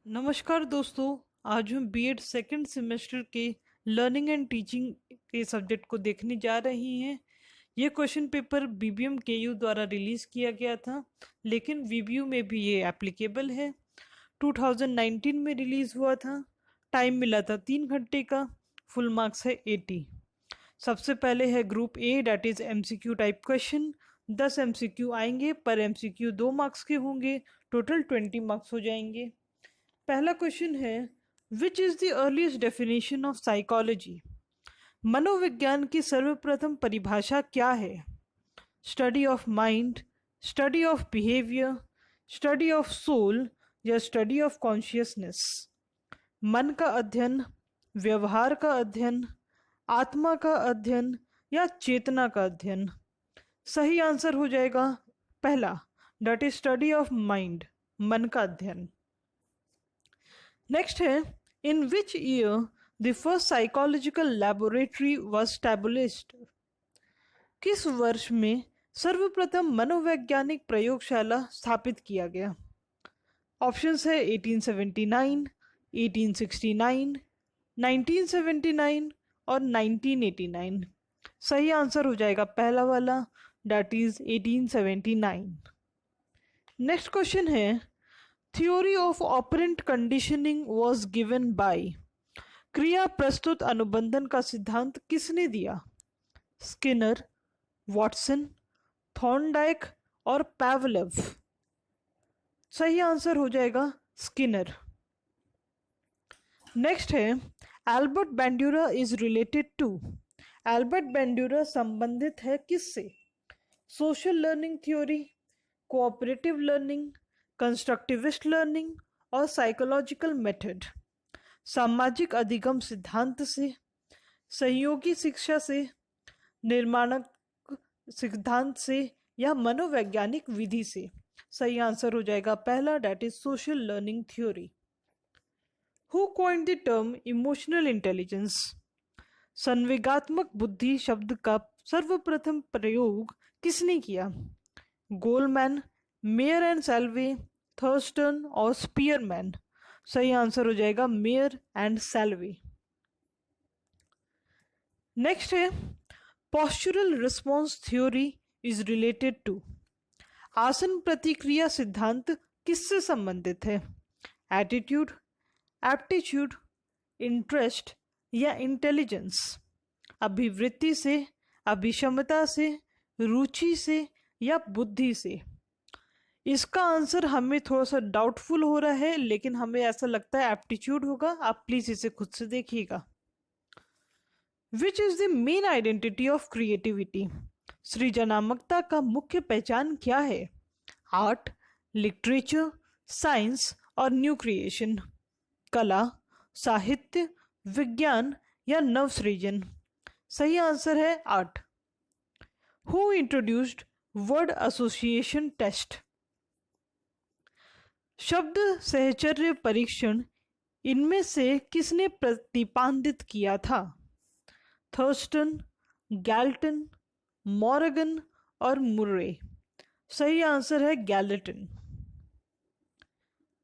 नमस्कार दोस्तों। आज हम बीएड सेकंड सेमेस्टर के लर्निंग एंड टीचिंग के सब्जेक्ट को देखने जा रही हैं। ये क्वेश्चन पेपर बीबीएम केयू द्वारा रिलीज़ किया गया था, लेकिन वीबीयू में भी ये एप्लीकेबल है। 2019 में रिलीज़ हुआ था। टाइम मिला था 3 घंटे का। फुल मार्क्स है 80। सबसे पहले है group A, that is MCQ type question. 10 MCQ आएंगे, पर एमसीक्यू 2 मार्क्स के होंगे। टोटल 20 मार्क्स हो जाएंगे। पहला क्वेश्चन है, which is the earliest definition of psychology? मनोविज्ञान की सर्वप्रथम परिभाषा क्या है? Study of mind, study of behaviour, study of soul या स्टडी ऑफ कॉन्शियसनेस? मन का अध्ययन, व्यवहार का अध्ययन, आत्मा का अध्ययन या चेतना का अध्ययन? सही आंसर हो जाएगा पहला, that is study of mind, मन का अध्ययन। नेक्स्ट है, in which year the first psychological laboratory was established? किस वर्ष में सर्वप्रथम मनोवैज्ञानिक प्रयोगशाला स्थापित किया गया? ऑप्शंस है 1879, 1869, 1979 और 1989। सही आंसर हो जाएगा पहला वाला, दैट इज 1879। नेक्स्ट क्वेश्चन है, theory of operant conditioning was given by? क्रिया प्रस्तुत अनुबंधन का सिद्धांत किसने दिया? स्किनर, वॉटसन, थॉर्नडाइक और पैवलव? सही आंसर हो जाएगा स्किनर। नेक्स्ट है, Albert Bandura is related to? Albert Bandura संबंधित है किससे? Social learning theory, cooperative learning, constructivist learning और साइकोलॉजिकल मेथड? सामाजिक अधिगम सिद्धांत से, सहयोगी शिक्षा से, निर्माणक सिद्धांत से या मनोवैज्ञानिक विधि से? सही आंसर हो जाएगा पहला, that is social learning theory. Who coined the term emotional intelligence? संवेगात्मक बुद्धि शब्द का सर्वप्रथम प्रयोग किसने किया? Goleman, Mayer and Salovey, Thurstone और स्पीयरमैन? सही आंसर हो जाएगा मेयर एंड सैल्वे। नेक्स्ट है, postural response theory is related to? आसन प्रतिक्रिया सिद्धांत किससे संबंधित है? एटीट्यूड, एप्टीट्यूड, इंटरेस्ट या इंटेलिजेंस? अभिवृत्ति से, अभिक्षमता से, रुचि से या बुद्धि से? इसका आंसर हमें थोड़ा सा डाउटफुल हो रहा है, लेकिन हमें ऐसा लगता है एप्टीट्यूड होगा। आप प्लीज इसे खुद से देखिएगा। Which is the main identity of creativity? सृजनात्मकता का मुख्य पहचान क्या है? आर्ट, लिटरेचर, साइंस और न्यू क्रिएशन? कला, साहित्य, विज्ञान या नवसृजन? सही आंसर है art. Who introduced word association test? शब्द सहचर्य परीक्षण इनमें से किसने प्रतिपादित किया था? थर्स्टन, गैल्टन, मॉर्गन और मुर्रे? सही आंसर है गैल्टन।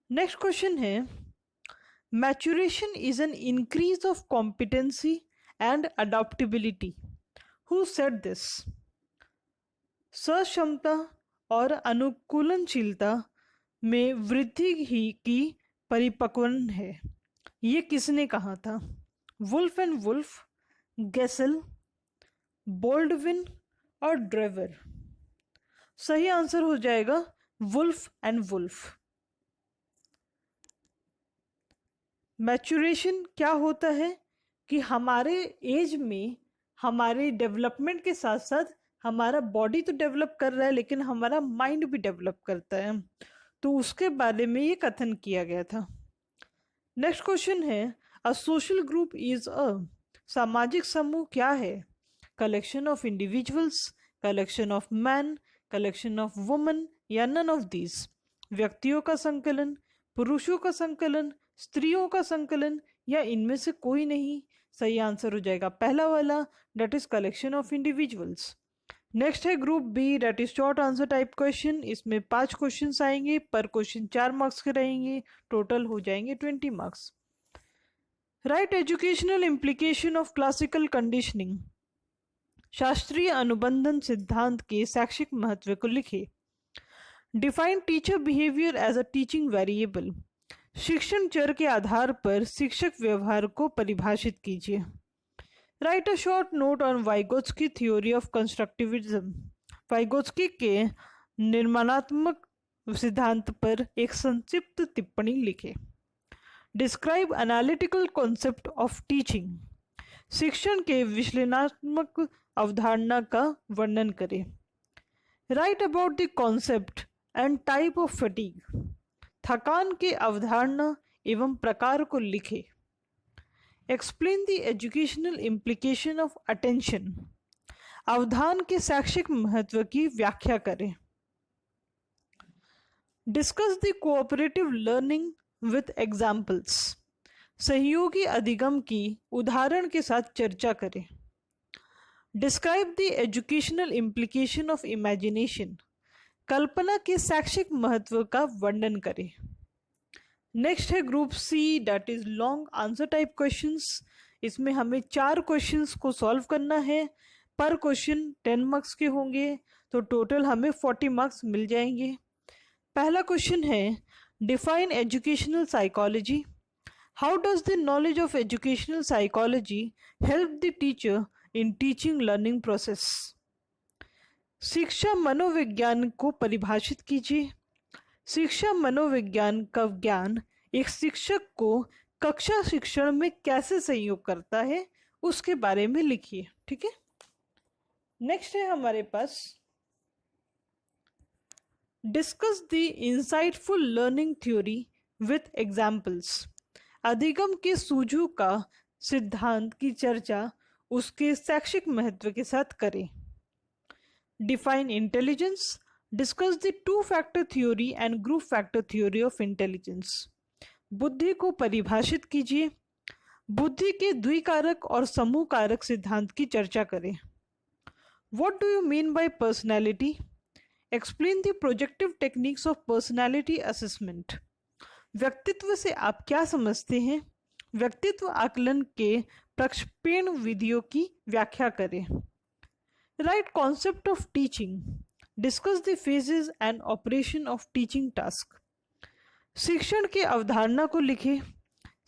नेक्स्ट क्वेश्चन है, maturation is an increase of competency and adaptability. Who said this? सक्षमता और अनुकूलनशीलता में वृद्धि ही की परिपक्वन है। ये किसने कहा था? वुल्फ एंड वुल्फ, गेसल, बोल्डविन और ड्रेवर? सही आंसर हो जाएगा वुल्फ एंड वुल्फ। मैच्योरेशन क्या होता है कि हमारे एज में हमारे डेवलपमेंट के साथ साथ हमारा बॉडी तो डेवलप कर रहा है, लेकिन हमारा माइंड भी डेवलप करता है। तो उसके बारे में ये कथन किया गया था। नेक्स्ट क्वेश्चन है, a social group is a? सामाजिक समूह क्या है? Collection of individuals, collection of man, collection of woman या नन ऑफ दीज? व्यक्तियों का संकलन, पुरुषों का संकलन, स्त्रियों का संकलन या इनमें से कोई नहीं? सही आंसर हो जाएगा पहला वाला, that is collection of individuals. Next है group B, that is short answer type question. इसमें 5 क्वेश्चंस आएंगे, पर क्वेश्चन 4 मार्क्स के रहेंगे, टोटल हो जाएंगे 20 marks. Write educational implication of classical conditioning, शास्त्रीय अनुबंधन सिद्धांत के शैक्षिक महत्व को लिखे। Define teacher behaviour as a teaching variable, शिक्षण चर के आधार पर शिक्षक व्यवहार को परिभाषित कीजिए। Write a short note on Vygotsky theory of constructivism, Vygotsky के निर्माणात्मक सिद्धांत पर एक संक्षिप्त टिप्पणी लिखे। Describe analytical concept of teaching, शिक्षण के विश्लेषणात्मक अवधारणा का वर्णन करें। Write about the concept and type of fatigue, थकान के अवधारणा एवं प्रकार को लिखे। Explain the educational implication of attention, अवधान के शैक्षिक महत्व की व्याख्या करें। Discuss the cooperative learning with examples, सहयोगी अधिगम की उदाहरण के साथ चर्चा करें। Describe the educational implication of imagination, कल्पना के शैक्षिक महत्व का वर्णन करें। नेक्स्ट है group C, that is long answer type questions. इसमें हमें 4 क्वेश्चंस को सॉल्व करना है, पर क्वेश्चन 10 मार्क्स के होंगे, तो टोटल हमें 40 मार्क्स मिल जाएंगे। पहला क्वेश्चन है define educational psychology, how does the knowledge of educational psychology help the teacher in teaching learning process. शिक्षा मनोविज्ञान को परिभाषित कीजिए। शिक्षा मनोविज्ञान का ज्ञान एक शिक्षक को कक्षा शिक्षण में कैसे सहयोग करता है उसके बारे में लिखिए। ठीक है, नेक्स्ट है हमारे पास discuss the insightful learning theory with examples, अधिगम के सूझू का सिद्धांत की चर्चा उसके शैक्षिक महत्व के साथ करें। Define intelligence, discuss the 2 factor theory and group factor theory of intelligence, बुद्धि को परिभाषित कीजिए। बुद्धि के द्विकारक और समूह कारक सिद्धांत की चर्चा करें। What do you mean bye personality, explain the projective techniques of personality assessment, व्यक्तित्व से आप क्या समझते हैं, व्यक्तित्व आकलन के प्रक्षेपण विधियों की व्याख्या करें। Right concept of teaching, discuss the phases and operation of teaching task, शिक्षण की अवधारणा को लिखें।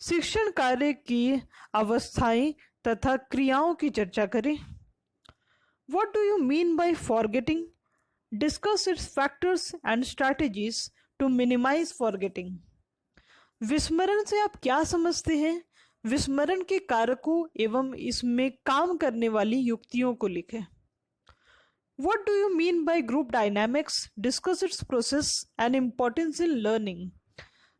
शिक्षण कार्य की अवस्थाएं तथा क्रियाओं की चर्चा करें। What do you mean by forgetting, discuss its factors and strategies to minimise forgetting, विस्मरण से आप क्या समझते हैं, विस्मरण के कारकों एवं इसमें काम करने वाली युक्तियों को लिखें। What do you mean by group dynamics? Discuss its process and importance in learning.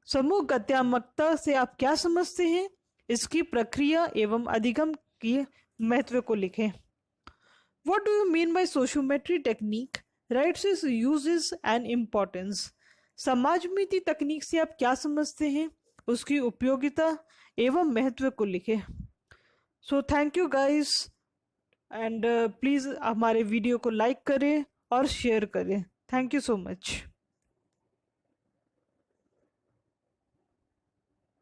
समूह गत्यात्मकता से आप क्या समझते हैं, इसकी प्रक्रिया एवं अधिगम की महत्व को लिखें। What do you mean by sociometry technique? Write its uses and importance. समाजमिति तकनीक से आप क्या समझते हैं, उसकी उपयोगिता एवं महत्व को लिखें। So thank you guys, and please हमारे वीडियो को लाइक करें और शेयर करें। Thank you so much.